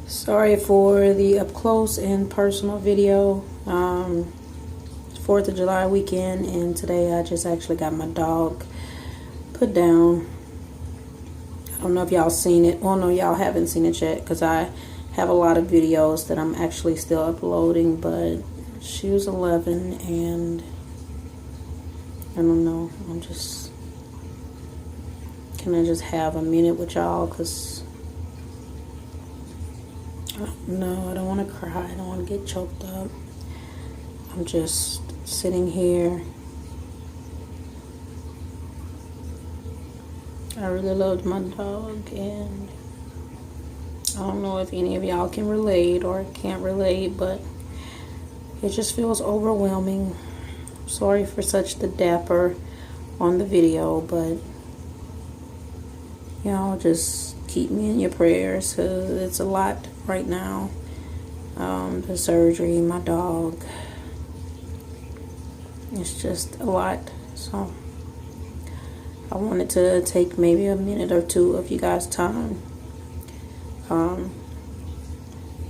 Sorry for the up close and personal video. 4th of July weekend, and today I just actually got my dog put down. I don't know if y'all seen it. Well, no, y'all haven't seen it yet because I have a lot of videos that I'm actually still uploading, but she was 11 and I don't know. Can I just have a minute with y'all? Because no, I don't want to cry. I don't want to get choked up. I'm just sitting here. I really loved my dog, and I don't know if any of y'all can relate or can't relate, but it just feels overwhelming. Sorry for such the dapper on the video, but y'all just keep me in your prayers because it's a lot right now. The surgery, my dog, it's just a lot. So I wanted to take maybe a minute or two of you guys' time,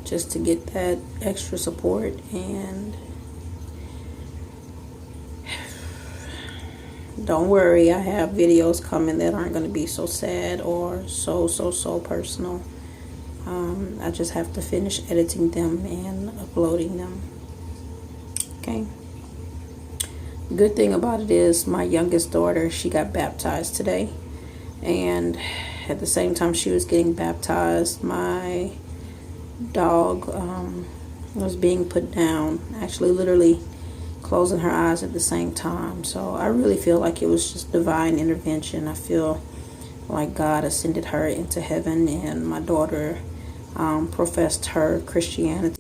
just to get that extra support. And don't worry, I have videos coming that aren't going to be so sad or so personal. I just have to finish editing them and uploading them. Okay. Good thing about it is my youngest daughter, she got baptized today, and at the same time she was getting baptized, my dog was being put down, actually literally closing her eyes at the same time. So I really feel like it was just divine intervention. I feel like God ascended her into heaven, and my daughter professed her Christianity.